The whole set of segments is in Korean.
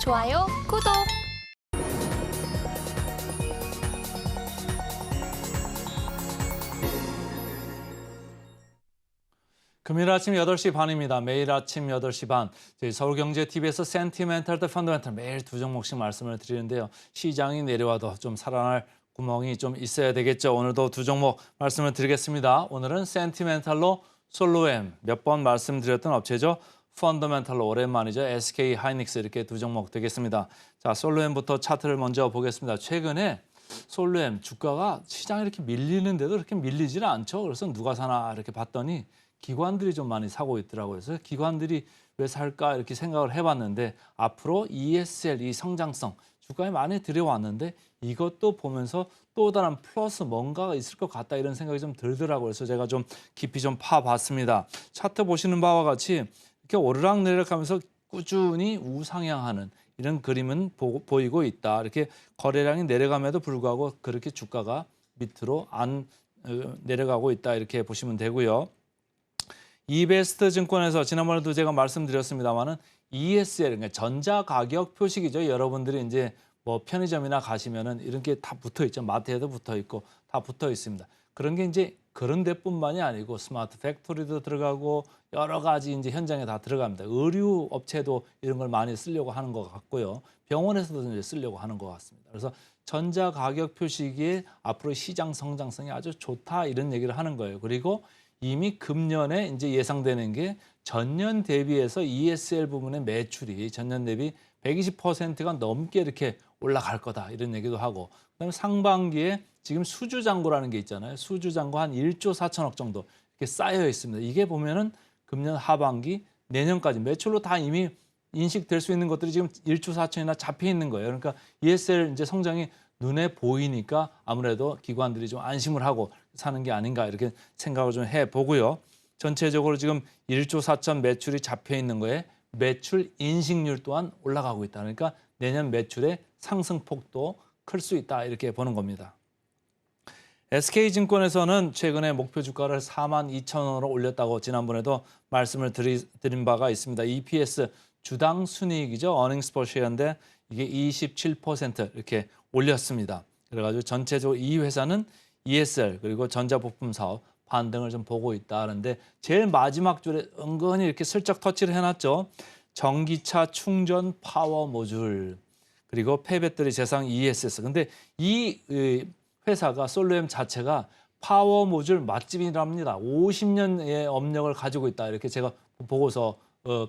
좋아요, 구독! 금요일 아침 8시 반입니다. 매일 아침 8시 반 저희 서울경제TV에서 센티멘탈 대 펀더멘탈 매일 두 종목씩 말씀을 드리는데요. 시장이 내려와도 좀 살아날 구멍이 좀 있어야 되겠죠. 오늘도 두 종목 말씀을 드리겠습니다. 오늘은 센티멘탈로 솔로엠 몇 번 말씀드렸던 업체죠. 펀더멘탈로 오랜만이죠. SK 하이닉스 이렇게 두 종목 되겠습니다. 자, 솔로엠부터 차트를 먼저 보겠습니다. 최근에 솔로엠 주가가 시장이 이렇게 밀리는데도 이렇게 밀리지는 않죠. 그래서 누가 사나 이렇게 봤더니 기관들이 좀 많이 사고 있더라고요. 그래서 기관들이 왜 살까 이렇게 생각을 해봤는데 앞으로 ESL, 이 성장성, 주가에 많이 들여왔는데 이것도 보면서 또 다른 플러스 뭔가가 있을 것 같다 이런 생각이 좀 들더라고요. 그래서 제가 좀 깊이 좀 파봤습니다. 차트 보시는 바와 같이 이렇게 오르락내리락하면서 꾸준히 우상향하는 이런 그림은 보이고 있다. 이렇게 거래량이 내려감에도 불구하고 그렇게 주가가 밑으로 안 내려가고 있다. 이렇게 보시면 되고요. 이베스트 증권에서 지난번에도 제가 말씀드렸습니다만은 ESL, 그러니까 전자가격 표식이죠. 여러분들이 이제 뭐 편의점이나 가시면은 이런 게 다 붙어 있죠. 마트에도 붙어 있고 다 붙어 있습니다. 그런 게 이제 그런 데뿐만이 아니고 스마트 팩토리도 들어가고 여러 가지 이제 현장에 다 들어갑니다. 의류 업체도 이런 걸 많이 쓰려고 하는 것 같고요. 병원에서도 이제 쓰려고 하는 것 같습니다. 그래서 전자가격 표식이 앞으로 시장 성장성이 아주 좋다 이런 얘기를 하는 거예요. 그리고 이미 금년에 이제 예상되는 게 전년 대비해서 ESL 부문의 매출이 전년 대비 120%가 넘게 이렇게 올라갈 거다 이런 얘기도 하고 그다음에 상반기에 지금 수주잔고라는 게 있잖아요. 수주잔고 한 1조 4천억 정도 이렇게 쌓여 있습니다. 이게 보면은 금년 하반기 내년까지 매출로 다 이미 인식될 수 있는 것들이 지금 1조 4천이나 잡혀 있는 거예요. 그러니까 ESL 이제 성장이 눈에 보이니까 아무래도 기관들이 좀 안심을 하고 사는 게 아닌가 이렇게 생각을 좀 해보고요. 전체적으로 지금 1조 4천 매출이 잡혀 있는 거에 매출 인식률 또한 올라가고 있다. 그러니까 내년 매출의 상승폭도 클 수 있다 이렇게 보는 겁니다. SK증권에서는 최근에 목표 주가를 42,000원으로 올렸다고 지난번에도 말씀을 드린 바가 있습니다. EPS 주당 순이익이죠. earnings per share인데 이게 27% 이렇게 올렸습니다. 그래가지고 전체적으로 이 회사는 ESL 그리고 전자부품 사업 반등을 좀 보고 있다 하는데 제일 마지막 줄에 은근히 이렇게 슬쩍 터치를 해놨죠. 전기차 충전 파워 모듈 그리고 폐배터리 재상 ESS. 근데 이 회사가 솔로엠 자체가 파워 모듈 맛집이랍니다. 50년의 업력을 가지고 있다. 이렇게 제가 보고서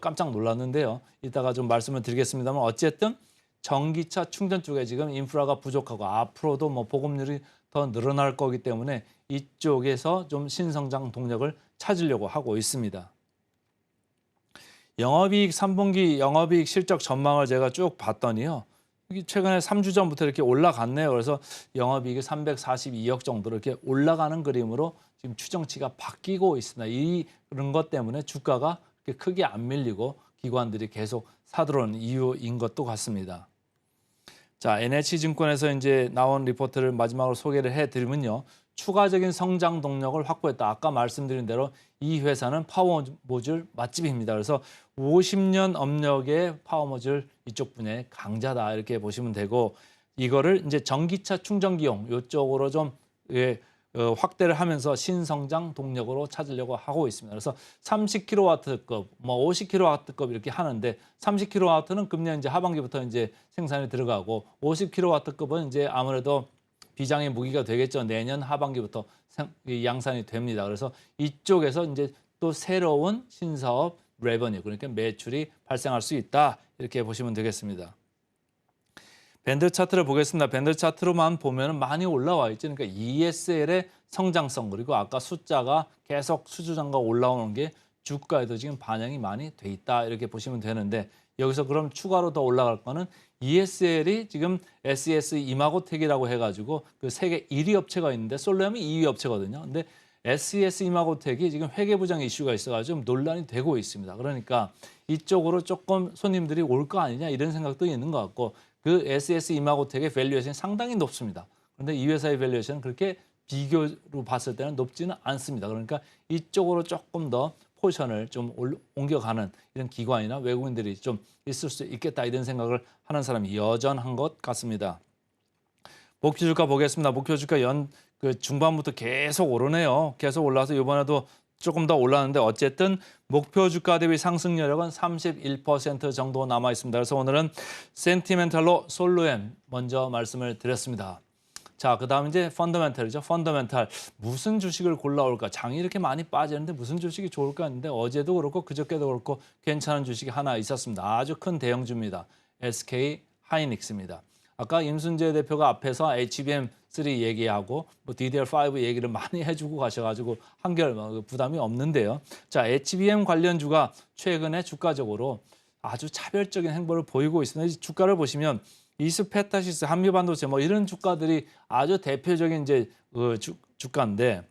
깜짝 놀랐는데요. 이따가 좀 말씀을 드리겠습니다만 어쨌든 전기차 충전 쪽에 지금 인프라가 부족하고 앞으로도 뭐 보급률이 더 늘어날 거기 때문에 이쪽에서 좀 신성장 동력을 찾으려고 하고 있습니다. 영업이익 3분기 영업이익 실적 전망을 제가 쭉 봤더니요. 최근에 3주 전부터 이렇게 올라갔네요. 그래서 영업이익이 342억 정도로 이렇게 올라가는 그림으로 지금 추정치가 바뀌고 있습니다. 이런 것 때문에 주가가 그렇게 크게 안 밀리고 기관들이 계속 사들어오는 이유인 것도 같습니다. 자, NH증권에서 이제 나온 리포트를 마지막으로 소개를 해드리면요. 추가적인 성장 동력을 확보했다. 아까 말씀드린 대로 이 회사는 파워 모듈 맛집입니다. 그래서 50년 업력의 파워 모듈 이쪽 분야의 강자다 이렇게 보시면 되고 이거를 이제 전기차 충전기용 이쪽으로 좀 확대를 하면서 신성장 동력으로 찾으려고 하고 있습니다. 그래서 30kW급, 뭐 50kW급 이렇게 하는데 30kW는 금년 이제 하반기부터 이제 생산이 들어가고 50kW급은 이제 아무래도 비장의 무기가 되겠죠. 내년 하반기부터 양산이 됩니다. 그래서 이쪽에서 이제 또 새로운 신사업 레버뉴, 그러니까 매출이 발생할 수 있다. 이렇게 보시면 되겠습니다. 밴드 차트를 보겠습니다. 밴드 차트로만 보면 많이 올라와 있죠. 그러니까 ESL의 성장성 그리고 아까 숫자가 계속 수주장과 올라오는 게 주가에도 지금 반영이 많이 돼 있다. 이렇게 보시면 되는데 여기서 그럼 추가로 더 올라갈 거는 ESL이 지금 SES 이마고텍이라고 해가지고 그 세계 1위 업체가 있는데 솔로엠이 2위 업체거든요. 근데 SES 이마고텍이 지금 회계부정 이슈가 있어가지고 논란이 되고 있습니다. 그러니까 이쪽으로 조금 손님들이 올 거 아니냐 이런 생각도 있는 것 같고 그 SES 이마고텍의 밸류에이션이 상당히 높습니다. 그런데 이 회사의 밸류에이션은 그렇게 비교로 봤을 때는 높지는 않습니다. 그러니까 이쪽으로 조금 더 포지션을 좀 옮겨가는 이런 기관이나 외국인들이 좀 있을 수 있겠다 이런 생각을 하는 사람이 여전한 것 같습니다. 목표 주가 보겠습니다. 목표 주가 그 중반부터 계속 오르네요. 계속 올라서 이번에도 조금 더 올랐는데 어쨌든 목표 주가 대비 상승 여력은 31% 정도 남아 있습니다. 그래서 오늘은 센티멘탈로 솔로엠 먼저 말씀을 드렸습니다. 자, 그다음 이제 펀더멘탈이죠. 펀더멘탈. 무슨 주식을 골라올까? 장이 이렇게 많이 빠지는데 무슨 주식이 좋을까 했는데 어제도 그렇고 그저께도 그렇고 괜찮은 주식이 하나 있었습니다. 아주 큰 대형주입니다. SK 하이닉스입니다. 아까 임순재 대표가 앞에서 HBM3 얘기하고 뭐 DDR5 얘기를 많이 해주고 가셔가지고 한결 부담이 없는데요. 자, HBM 관련주가 최근에 주가적으로 아주 차별적인 행보를 보이고 있습니다. 주가를 보시면 이스페타시스, 한미반도체 뭐 이런 주가들이 아주 대표적인 이제 주가인데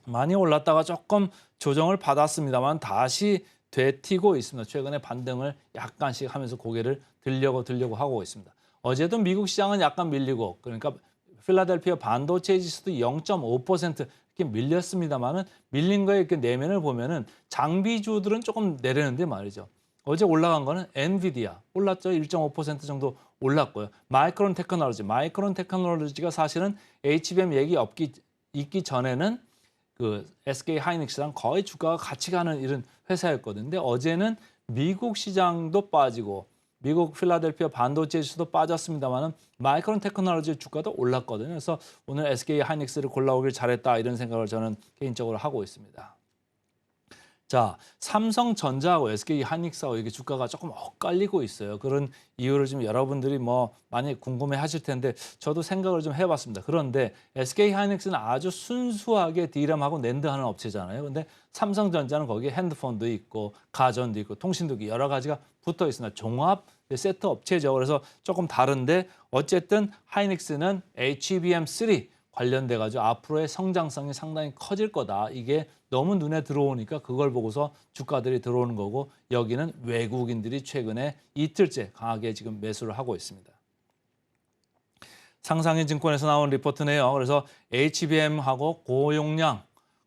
많이 올랐다가 조금 조정을 받았습니다만 다시 되튀고 있습니다. 최근에 반등을 약간씩 하면서 고개를 들려고 하고 있습니다. 어제도 미국 시장은 약간 밀리고 그러니까 필라델피아 반도체 지수도 0.5% 이렇게 밀렸습니다만은 밀린 거에 이렇게 내면을 보면은 장비주들은 조금 내리는데 말이죠. 어제 올라간 거는 엔비디아 올랐죠. 1.5% 정도 올랐고요. 마이크론 테크놀로지가 사실은 HBM 얘기 있기 전에는 그 SK 하이닉스랑 거의 주가가 같이 가는 이런 회사였거든요. 근데 어제는 미국 시장도 빠지고 미국 필라델피아 반도체 지수도 빠졌습니다만은 마이크론 테크놀로지 주가도 올랐거든요. 그래서 오늘 SK 하이닉스를 골라오길 잘했다 이런 생각을 저는 개인적으로 하고 있습니다. 자, 삼성전자하고 SK 하이닉스하고 이게 주가가 조금 엇갈리고 있어요. 그런 이유를 좀 여러분들이 뭐 많이 궁금해하실 텐데 저도 생각을 좀 해봤습니다. 그런데 SK 하이닉스는 아주 순수하게 D램하고 낸드하는 업체잖아요. 근데 삼성전자는 거기에 핸드폰도 있고 가전도 있고 통신도 있고 여러 가지가 붙어 있습니다. 종합 세트 업체죠. 그래서 조금 다른데 어쨌든 하이닉스는 HBM3 관련돼 가지고 앞으로의 성장성이 상당히 커질 거다. 이게 너무 눈에 들어오니까 그걸 보고서 주가들이 들어오는 거고 여기는 외국인들이 최근에 이틀째 강하게 지금 매수를 하고 있습니다. 상상인 증권에서 나온 리포트네요. 그래서 HBM하고 고용량,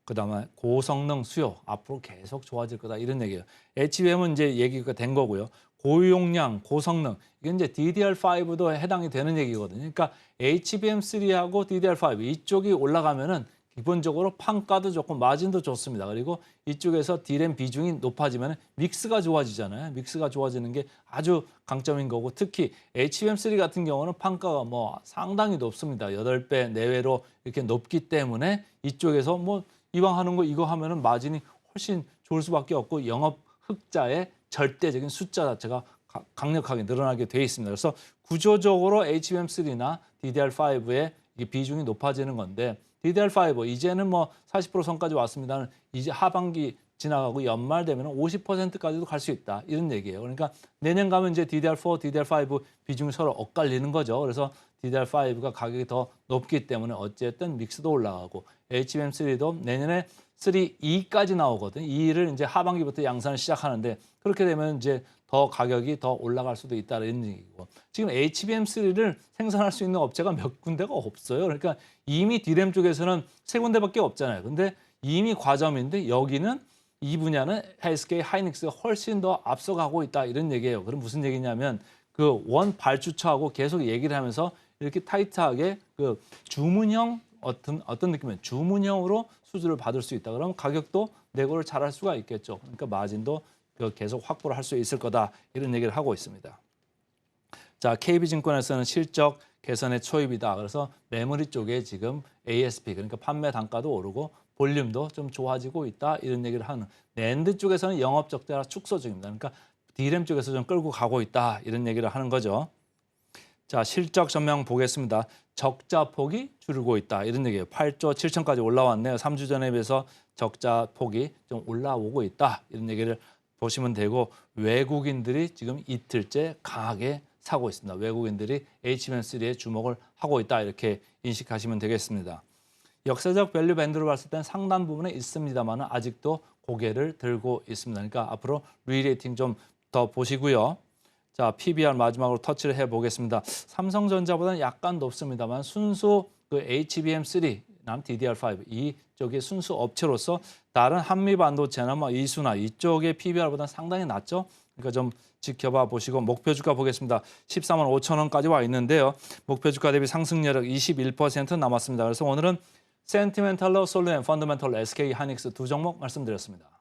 그다음에 고성능 수요 앞으로 계속 좋아질 거다 이런 얘기예요. HBM은 이제 얘기가 된 거고요. 고용량, 고성능 이게 이제 DDR5도 해당이 되는 얘기거든요. 그러니까 HBM3하고 DDR5 이쪽이 올라가면은 기본적으로 판가도 좋고 마진도 좋습니다. 그리고 이쪽에서 D램 비중이 높아지면 믹스가 좋아지잖아요. 믹스가 좋아지는 게 아주 강점인 거고 특히 HBM3 같은 경우는 판가가 뭐 상당히 높습니다. 8배 내외로 이렇게 높기 때문에 이쪽에서 뭐 이왕 하는 거 이거 하면은 마진이 훨씬 좋을 수밖에 없고 영업 흑자의 절대적인 숫자 자체가 강력하게 늘어나게 돼 있습니다. 그래서 구조적으로 HBM3나 DDR5의 비중이 높아지는 건데 DDR5 이제는 뭐 40% 선까지 왔습니다. 이제 하반기 지나가고 연말 되면 50%까지도 갈 수 있다. 이런 얘기예요. 그러니까 내년 가면 이제 DDR4, DDR5 비중이 서로 엇갈리는 거죠. 그래서 DDR5가 가격이 더 높기 때문에 어쨌든 믹스도 올라가고 HBM3도 내년에 3E까지 나오거든요. 2를 이제 하반기부터 양산을 시작하는데 그렇게 되면 이제 더 가격이 더 올라갈 수도 있다는 얘기고 지금 HBM3를 생산할 수 있는 업체가 몇 군데가 없어요. 그러니까 이미 D램 쪽에서는 3군데밖에 없잖아요. 근데 이미 과점인데 여기는 이 분야는 SK 하이닉스가 훨씬 더 앞서가고 있다 이런 얘기예요. 그럼 무슨 얘기냐면 그 원 발주처하고 계속 얘기를 하면서 이렇게 타이트하게 그 주문형 어떤 느낌이면 주문형으로 수주를 받을 수 있다. 그러면 가격도 내고를 잘할 수가 있겠죠. 그러니까 마진도 계속 확보를 할 수 있을 거다. 이런 얘기를 하고 있습니다. 자, KB증권에서는 실적 개선의 초입이다. 그래서 메모리 쪽에 지금 ASP 그러니까 판매 단가도 오르고 볼륨도 좀 좋아지고 있다. 이런 얘기를 하는 낸드 쪽에서는 영업 적자 축소 중입니다. 그러니까 D램 쪽에서 좀 끌고 가고 있다. 이런 얘기를 하는 거죠. 자, 실적 전망 보겠습니다. 적자 폭이 줄고 있다. 이런 얘기예요. 8조 7천까지 올라왔네요. 3주 전에 비해서 적자 폭이 좀 올라오고 있다. 이런 얘기를 보시면 되고 외국인들이 지금 이틀째 강하게 사고 있습니다. 외국인들이 HBM3에 주목을 하고 있다. 이렇게 인식하시면 되겠습니다. 역사적 밸류 밴드로 봤을 때는 상단 부분에 있습니다만 아직도 고개를 들고 있습니다. 그러니까 앞으로 리레이팅 좀 더 보시고요. 자, PBR 마지막으로 터치를 해보겠습니다. 삼성전자보다는 약간 높습니다만 순수 그 HBM3 남 DDR5 이쪽의 순수 업체로서 다른 한미 반도체나 뭐 이수나 이쪽의 PBR보다는 상당히 낮죠. 그러니까 좀 지켜봐 보시고 목표 주가 보겠습니다. 14만 5천 원까지 와 있는데요. 목표 주가 대비 상승 여력 21% 남았습니다. 그래서 오늘은 센티멘탈로 솔루앤 펀더멘털로 SK 하이닉스 두 종목 말씀드렸습니다.